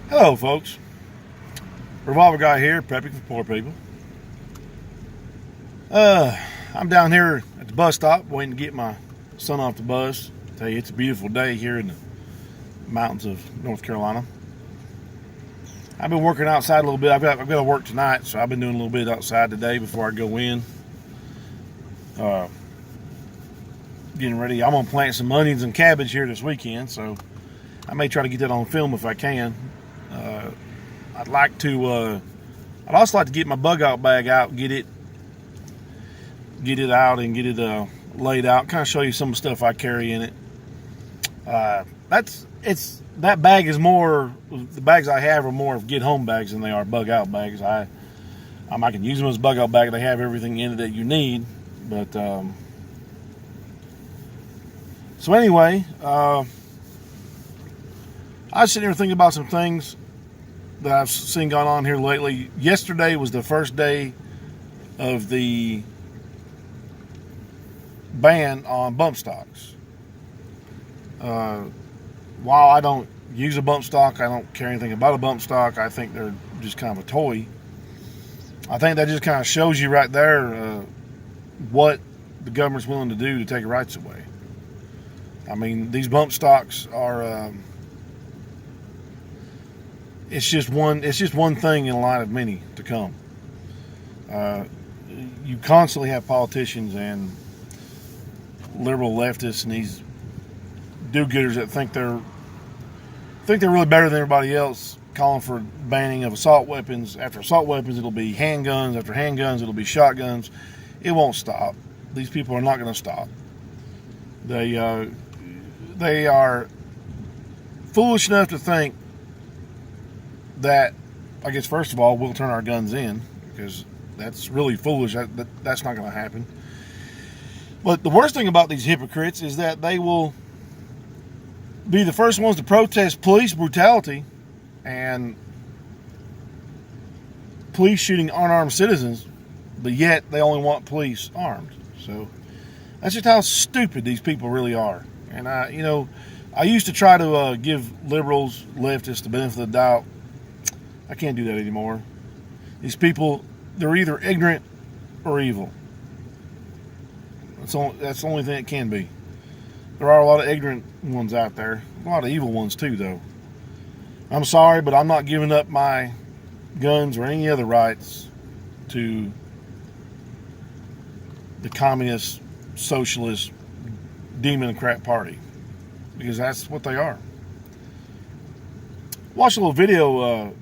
Hello, folks. Revolver Guy here, prepping for poor people. I'm down here at the bus stop waiting to get my son off the bus. I tell you, it's a beautiful day here in the mountains of North Carolina. I've been working outside a little bit. I've got to work tonight, so I've been doing a little bit outside today before I go in. Getting ready. I'm gonna plant some onions and cabbage here this weekend, so I may try to get that on film if I can. I'd like to. I'd also like to get my bug out bag out, get it out and get it laid out. Kind of show you some of the stuff I carry in it. That bag is more. The bags I have are more of get home bags than they are bug out bags. I can use them as bug out bag. They have everything in it that you need. But so anyway, I was sitting here thinking about some things that I've seen going on here lately. Yesterday was the first day of the ban on bump stocks. While I don't use a bump stock, I don't care anything about a bump stock. I think they're just kind of a toy. I think that just kind of shows you right there what the government's willing to do to take your rights away. I mean, these bump stocks are it's just one thing in a line of many to come. You constantly have politicians and liberal leftists and these do-gooders that think they're really better than everybody else, calling for banning of assault weapons. After assault weapons, it'll be handguns. After handguns, it'll be shotguns. It won't stop. These people are not going to stop. They are foolish enough to think that, I guess, first of all, we'll turn our guns in, because that's really foolish. That's not going to happen. But the worst thing about these hypocrites is that they will be the first ones to protest police brutality and police shooting unarmed citizens, but yet they only want police armed. So that's just how stupid these people really are. And I used to try to give liberals, leftists the benefit of the doubt. I can't do that anymore. These people, they're either ignorant or evil. That's the only thing it can be. There are a lot of ignorant ones out there. A lot of evil ones too, though. I'm sorry, but I'm not giving up my guns or any other rights to the communist, socialist, democrat party, because that's what they are. Watched a little video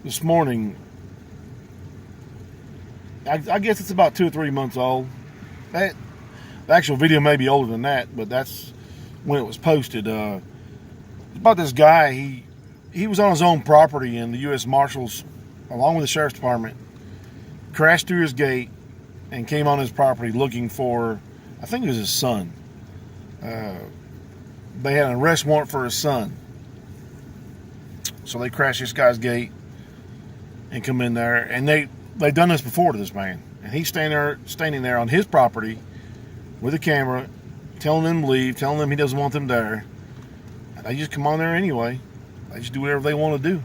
this morning. I guess it's about 2 or 3 months old. The actual video may be older than that, but that's when it was posted. It's about this guy. He was on his own property, and the U.S. Marshals, along with the sheriff's department, crashed through his gate and came on his property looking for, I think it was his son. They had an arrest warrant for his son. So they crashed this guy's gate and come in there, and they've done this before to this man. And he's standing there on his property with a camera, telling them to leave, telling them he doesn't want them there. And they just come on there anyway. They just do whatever they want to do.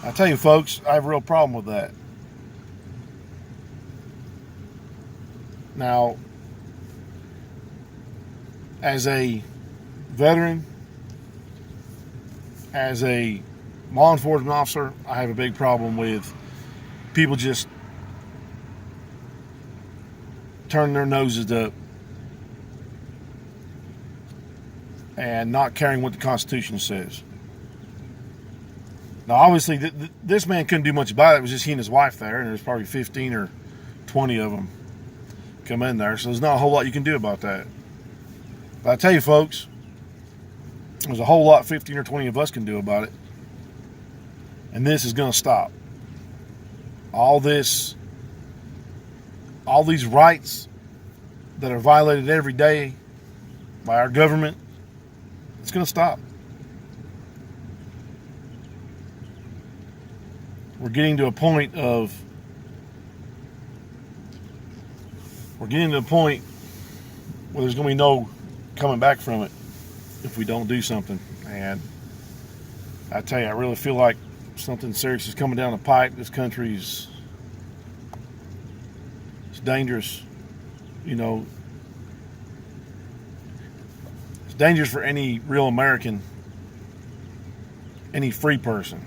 I tell you, folks, I have a real problem with that. Now, as a veteran, as a law enforcement officer, I have a big problem with people just turning their noses up and not caring what the Constitution says. Now, obviously, this man couldn't do much about it. It was just he and his wife there, and there's probably 15 or 20 of them come in there. So there's not a whole lot you can do about that. But I tell you, folks, there's a whole lot 15 or 20 of us can do about it. And this is going to stop. All these rights that are violated every day by our government, it's going to stop. We're getting to a point where there's going to be no coming back from it if we don't do something. And I tell you, I really feel like something serious is coming down the pike. This country's it's dangerous. You know, it's dangerous for any real American, any free person.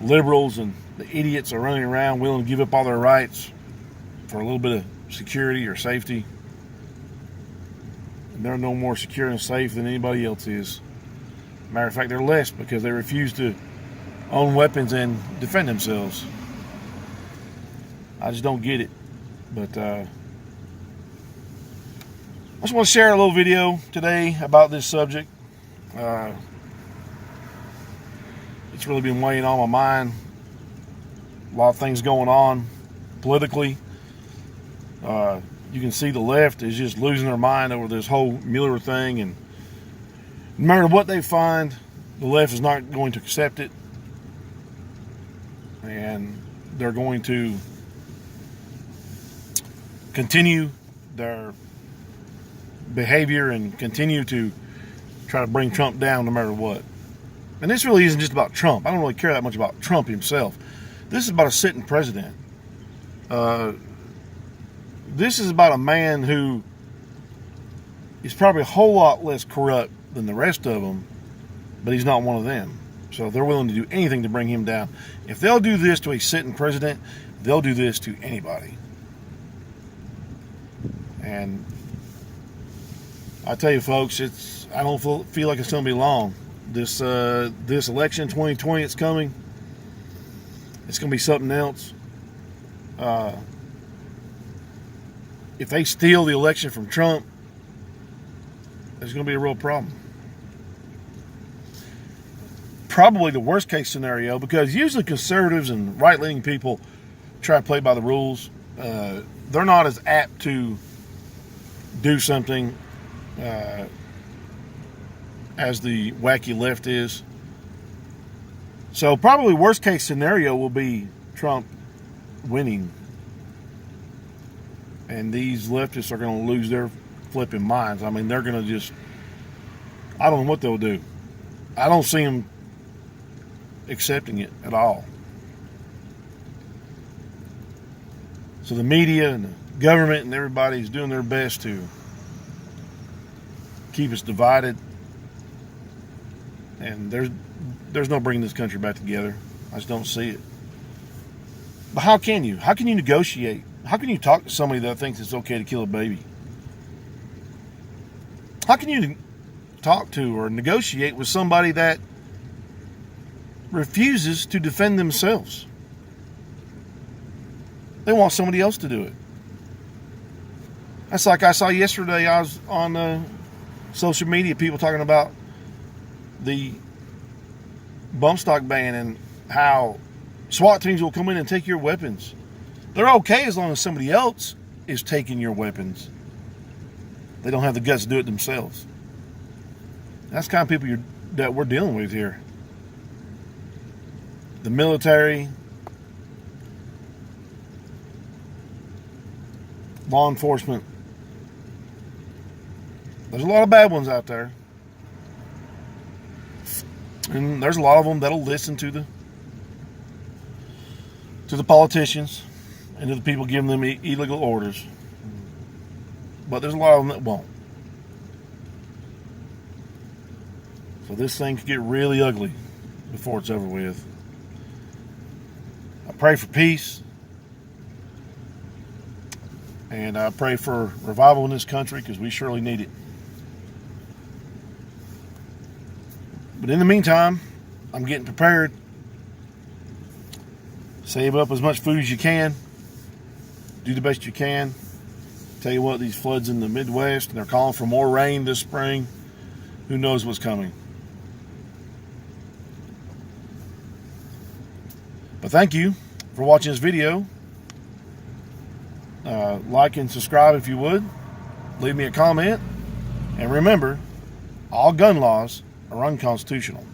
Liberals and the idiots are running around willing to give up all their rights for a little bit of security or safety. And they're no more secure and safe than anybody else is. Matter of fact, they're less because they refuse to own weapons and defend themselves. I just don't get it. But I just want to share a little video today about this subject. It's really been weighing on my mind. A lot of things going on politically. You can see the left is just losing their mind over this whole Mueller thing, and no matter what they find, the left is not going to accept it, and they're going to continue their behavior and continue to try to bring Trump down no matter what. And this really isn't just about Trump. I don't really care that much about Trump himself. This is about a sitting president. This is about a man who is probably a whole lot less corrupt than the rest of them, but he's not one of them. So they're willing to do anything to bring him down. If they'll do this to a sitting president, they'll do this to anybody. And I tell you, folks, I don't feel like it's going to be long. This election 2020 it's coming, it's going to be something else. If they steal the election from Trump, there's going to be a real problem. Probably the worst case scenario, because usually conservatives and right-leaning people try to play by the rules. They're not as apt to do something as the wacky left is. So probably worst case scenario will be Trump winning. And these leftists are going to lose their flipping minds. I mean, they're going to just, I don't know what they'll do. I don't see them accepting it at all. So the media and the government and everybody is doing their best to keep us divided. And there's no bringing this country back together. I just don't see it. But how can you? How can you negotiate? How can you talk to somebody that thinks it's okay to kill a baby? How can you talk to or negotiate with somebody that refuses to defend themselves? They want somebody else to do it. That's like I saw yesterday. I was on social media, people talking about the bump stock ban and how SWAT teams will come in and take your weapons. They're okay as long as somebody else is taking your weapons. They don't have the guts to do it themselves. That's the kind of people that we're dealing with here. The military, law enforcement. There's a lot of bad ones out there. And there's a lot of them that'll listen to the politicians and to the people giving them illegal orders. But there's a lot of them that won't. So this thing could get really ugly before it's over with. I pray for peace. And I pray for revival in this country because we surely need it. But in the meantime, I'm getting prepared. Save up as much food as you can. Do the best you can. Tell you what, these floods in the Midwest, and they're calling for more rain this spring. Who knows what's coming? But thank you for watching this video. Like and subscribe if you would. Leave me a comment. And remember, all gun laws are unconstitutional.